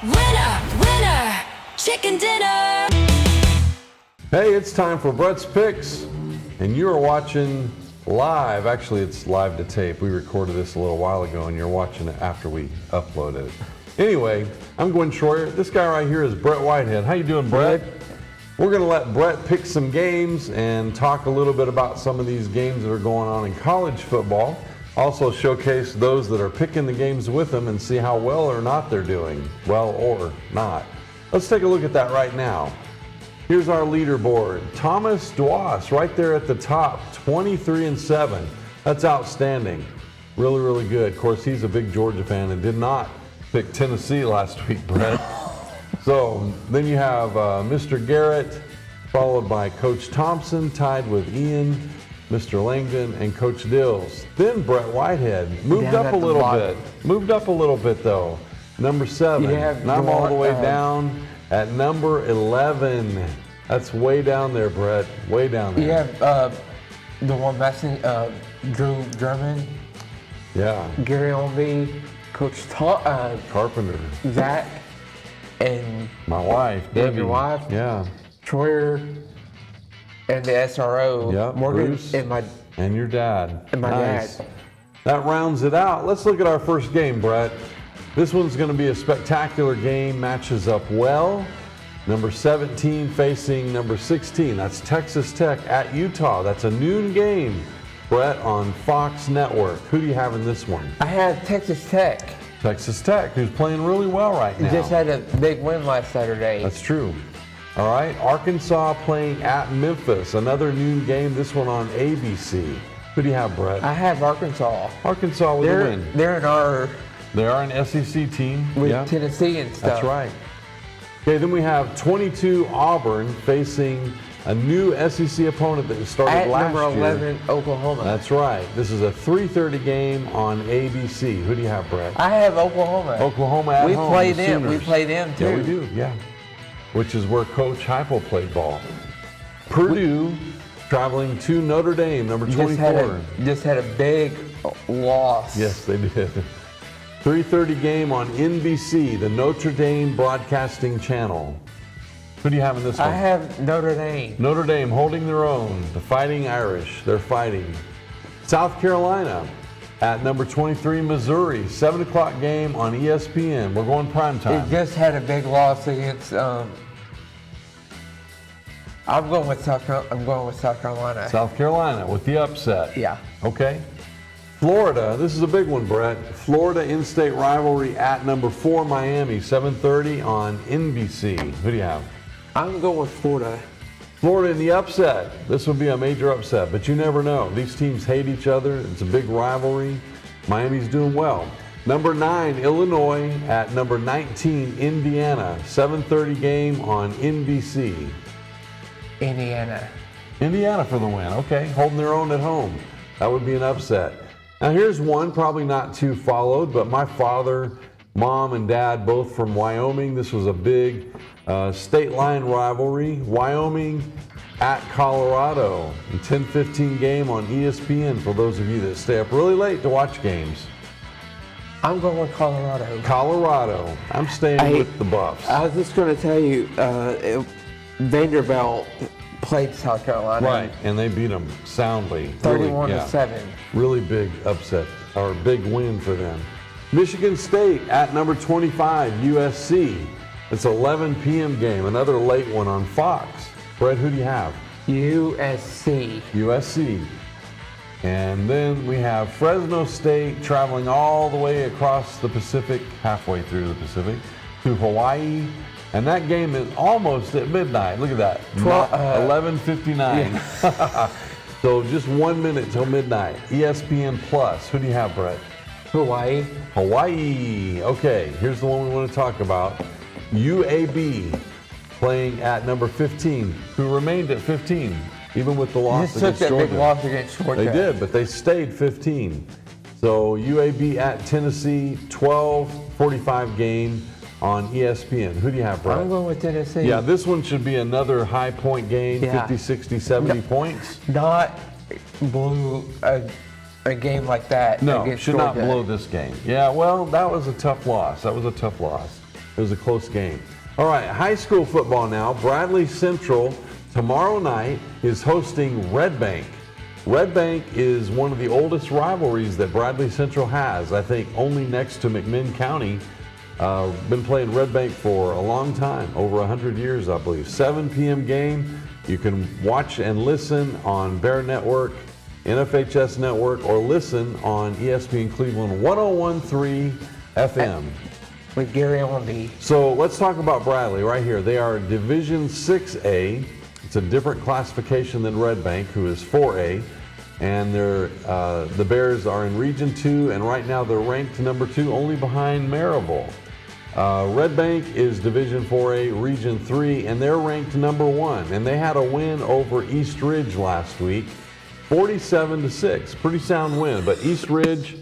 Winner, winner, chicken dinner. Hey, it's time for Brett's Picks, and you are watching live. Actually, it's live to tape. We recorded this a little while ago, and you're watching it after we uploaded it. Anyway, I'm Gwen Schroyer. This guy right here is Brett Whitehead. How you doing, Brett? We're going to let Brett pick some games and talk a little bit about some of these games that are going on in college football. Also showcase those that are picking the games with him and see how well or not they're doing. Well or not. Let's take a look at that right now. Here's our leaderboard. Thomas Dwas right there at the top, 23-7. That's outstanding. Really, really good. Of course, he's a big Georgia fan and did not pick Tennessee last week, Brett. So then you have Mr. Garrett, followed by Coach Thompson, tied with Ian, Mr. Langdon, and Coach Dills. Then Brett Whitehead moved up a little bit. Moved up a little bit though. Number 7. And I'm all the way down at number 11. That's way down there, Brett. Way down there. You have the one messing, Drew German, Yeah. Gary Olnby, Coach Carpenter. Zach, and My wife, and Debbie. your wife, Yeah. Troyer, and the SRO, Yep, Morgan, Bruce. and your dad. my Nice. dad. That rounds it out. Let's look at our first game, Brett. This one's going to be a spectacular game. Matches up well. Number 17 facing number 16. That's Texas Tech at Utah. That's a noon game, Brett, on Fox Network. Who do you have in this one? I have Texas Tech. Texas Tech, who's playing really well right now. Just had a big win last Saturday. That's true. All right, Arkansas playing at Memphis. Another noon game, this one on ABC. Who do you have, Brett? I have Arkansas. Arkansas with a win. They're in our They are an SEC team. with Yeah, Tennessee and stuff. that's right. Okay, then we have 22 Auburn facing a new SEC opponent that started At last number year. 11, Oklahoma. That's right. This is a 3:30 game on ABC. Who do you have, Brett? I have Oklahoma. Oklahoma at we home. play the them. We Sooners. play them too. Yeah, we do. Yeah, which is where Coach Heupel played ball. Purdue traveling to Notre Dame, number 24. Just had a big loss. Yes, they did. 3:30 game on NBC, the Notre Dame Broadcasting Channel. Who do you have in this one? I have Notre Dame. Notre Dame holding their own. The Fighting Irish, they're fighting. South Carolina at number 23, Missouri. 7 o'clock game on ESPN. We're going prime It time. just had a big loss against. I'm going with South Carolina. South Carolina with the upset. Yeah. Okay. Florida, this is a big one, Brett. Florida in-state rivalry at number 4, Miami. 7:30 on NBC. Who do you have? I'm going with Florida. Florida in the upset. This would be a major upset, but you never know. These teams hate each other. It's a big rivalry. Miami's doing well. Number 9, Illinois at number 19, Indiana. 7:30 game on NBC. Indiana. Indiana for the win. Okay, holding their own at home. That would be an upset. Now here's one, probably not too followed, but my father, mom, and dad both from Wyoming. This was a big state line rivalry. Wyoming at Colorado. A 10:15 game on ESPN for those of you that stay up really late to watch games. I'm going with Colorado. Colorado. I'm staying with the Buffs. I was just going to tell you, Vanderbilt played South Carolina. Right, and they beat them soundly. 31-7. Really big upset, or big win for them. Michigan State at number 25, USC. It's an 11 p.m. game, another late one on Fox. Brett, who do you have? USC. USC. And then we have Fresno State traveling all the way across the Pacific, halfway through the Pacific, to Hawaii. And that game is almost at midnight. Look at that. 11:59. Yeah. So just 1 minute till midnight. ESPN Plus. Who do you have, Brett? Hawaii. Hawaii. Okay, here's the one we want to talk about. UAB playing at number 15, who remained at 15, even with the loss Just against took that Georgia. big loss against Georgia. They did, but they stayed 15. So UAB at Tennessee, 12:45 game on ESPN. Who do you have, Brett? I'm going with Tennessee. Yeah, this one should be another high point game, Yeah. 50, 60, 70 points. Not blew a game like that No, against should not Georgia. blow this game. Yeah, well, that was a tough loss. It was a close game. All right, high school football now. Bradley Central tomorrow night is hosting Red Bank. Red Bank is one of the oldest rivalries that Bradley Central has. I think only next to McMinn County. Been playing Red Bank for a long time, over 100 years, I believe. 7 p.m. game. You can watch and listen on Bear Network, NFHS Network, or listen on ESPN Cleveland 101.3 FM. With Gary Allenby. So let's talk about Bradley right here. They are Division 6A. It's a different classification than Red Bank, who is 4A. And the Bears are in Region 2, and right now they're ranked number 2, only behind Maryville. Red Bank is Division 4A, Region 3, and they're ranked number 1. And they had a win over East Ridge last week, 47-6. Pretty sound win, but East Ridge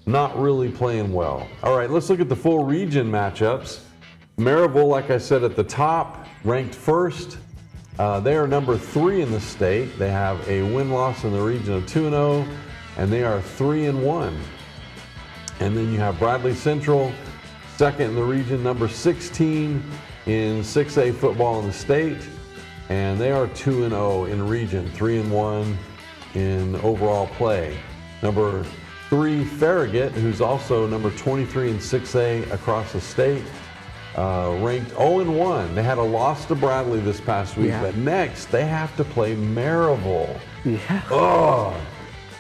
not really playing well. All right, let's look at the full region matchups. Maryville, like I said, at the top, ranked first. They are number 3 in the state. They have a win-loss in the region of 2-0, and they are 3-1. And then you have Bradley Central, second in the region, number 16 in 6A football in the state, and they are 2-0 in region, 3-1 in overall play. Number 3, Farragut, who's also number 23 in 6A across the state, ranked 0-1. They had a loss to Bradley this past week, but next they have to play Maryville. Oh,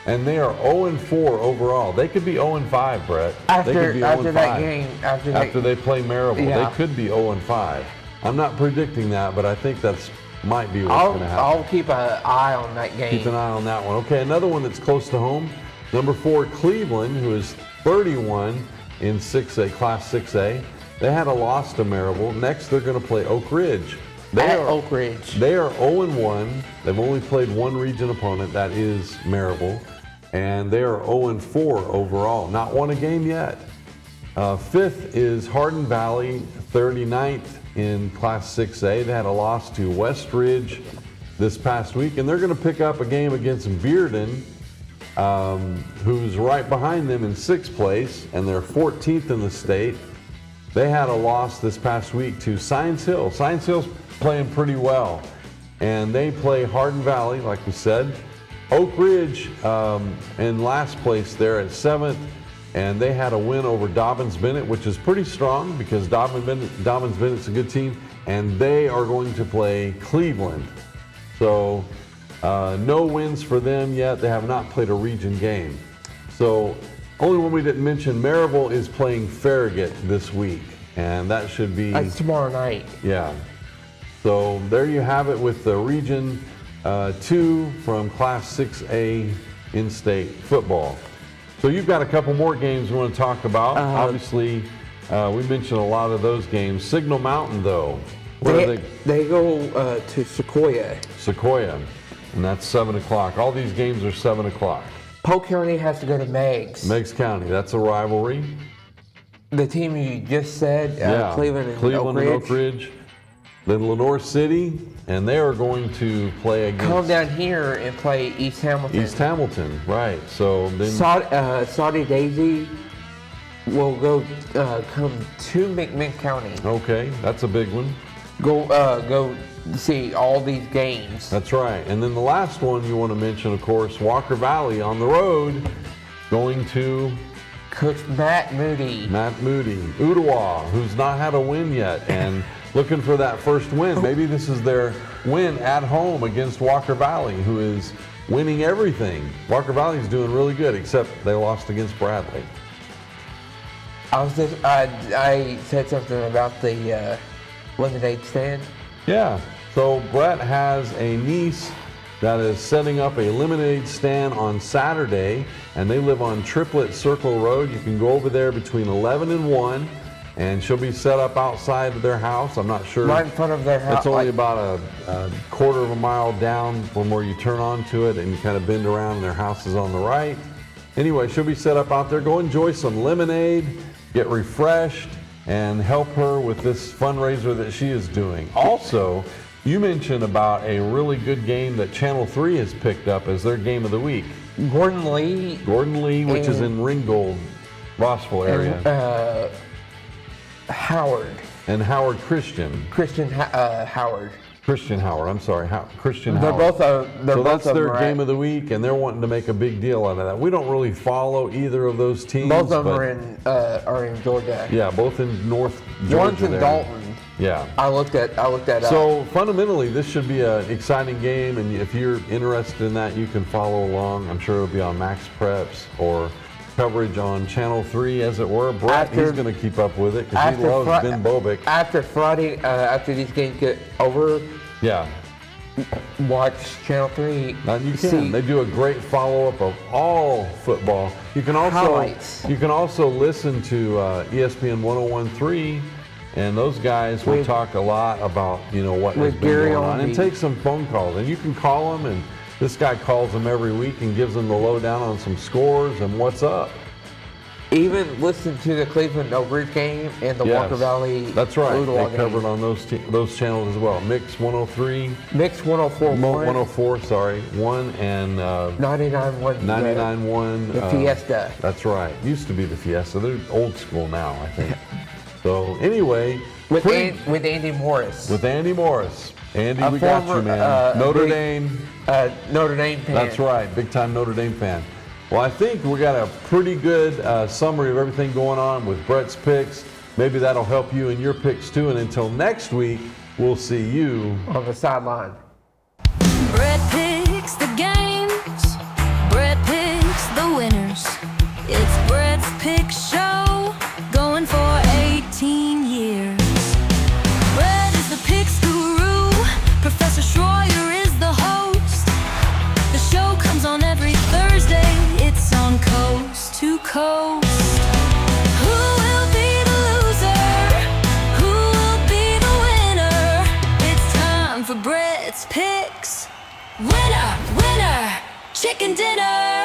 and they are 0-4 overall. They could be 0-5, Brett. After that game, after they play Maryville, they could be 0-5. I'm not predicting that, but I think that's might be what's going to happen. I'll keep an eye on that game. Keep an eye on that one. Okay, another one that's close to home. Number 4, Cleveland, who is 31 in 6A, Class 6A. They had a loss to Maryville. Next, they're going to play Oak Ridge. Oak Ridge. They are 0-1. They've only played one region opponent, that is Maryville. And they are 0-4 overall. Not won a game yet. 5th is Hardin Valley, 39th in Class 6A. They had a loss to West Ridge this past week. And they're going to pick up a game against Bearden, who's right behind them in 6th place, and they're 14th in the state. They had a loss this past week to Science Hill. Science Hill's playing pretty well, and they play Hardin Valley, like we said. Oak Ridge in last place there at 7th, and they had a win over Dobbins Bennett, which is pretty strong because Dobbins Bennett's a good team, and they are going to play Cleveland. So no wins for them yet. They have not played a region game. So only one we didn't mention, Maryville is playing Farragut this week, and that should be... That's tomorrow night. Yeah. So there you have it with the Region 2 from Class 6A in-state football. So you've got a couple more games we want to talk about. Obviously, we mentioned a lot of those games. Signal Mountain, though. They go to Sequoia. Sequoia, and that's 7 o'clock. All these games are 7 o'clock. Polk County has to go to Meigs. Meigs County, that's a rivalry. The team you just said, Cleveland and Oak Ridge. Then Lenore City, and they are going to play against... Come down here and play East Hamilton. East Hamilton, right. So then... Saudi Daisy will come to McMinn County. Okay, that's a big one. Go see all these games. That's right. And then the last one you want to mention, of course, Walker Valley on the road, going to... Coach Matt Moody. Ottawa, who's not had a win yet, and looking for that first win. Maybe this is their win at home against Walker Valley, who is winning everything. Walker Valley's doing really good, except they lost against Bradley. I said something about the lemonade stand. Yeah, so Brett has a niece that is setting up a lemonade stand on Saturday, and they live on Triplet Circle Road. You can go over there between 11 and 1, and she'll be set up outside of their house. I'm not sure. Right in front of their house. It's only about a quarter of a mile down from where you turn onto it, and you kind of bend around, and their house is on the right. Anyway, she'll be set up out there. Go enjoy some lemonade, get refreshed, and help her with this fundraiser that she is doing. Also, you mentioned about a really good game that Channel 3 has picked up as their game of the week. Gordon Lee, which is in Ringgold, Rossville area. Howard. and Howard Christian. Howard. Christian Howard, I'm sorry, Christian They're Howard. both. So that's their game of of the week, and they're wanting to make a big deal out of that. We don't really follow either of those teams. Both of them are in Georgia. Yeah, both in North Georgia. One's in there. Dalton. Yeah. I looked that up. So fundamentally, this should be an exciting game, and if you're interested in that, you can follow along. I'm sure it'll be on Max Preps or coverage on Channel 3, as it were. Brett, he's going to keep up with it because he loves Ben Bobick. After Friday, after these games get over, yeah, watch Channel 3. And you can. They do a great follow-up of all football. You can also highlights. You can also listen to ESPN 101.3, and those guys will talk a lot about what has been going on, and take some phone calls. And you can call them, and this guy calls them every week and gives them the lowdown on some scores and what's up. Even listen to the Cleveland Oak Ridge game and the Walker Valley. That's right. Ooltewah They covered on those channels as well. Mix 103. Mix 104. 104, sorry. 1 and 99.1. 99.1. The Fiesta. That's right. Used to be the Fiesta. They're old school now, I think. So anyway. With Andy Morris. With Andy Morris. Andy, we got you, man. Notre Dame. Notre Dame fan. That's right. Big time Notre Dame fan. Well, I think we got a pretty good summary of everything going on with Brett's picks. Maybe that'll help you in your picks too. And until next week, we'll see you on the sideline. Brett picks the games. Brett picks the winners. It's Brett's Pick Show, going for 18 years. Brett is the picks guru. Professor Schroyer is the host. The show comes on every Thursday. It's on Coast to Coast. Who will be the loser? Who will be the winner? It's time for Brett's Picks. Winner, winner, chicken dinner.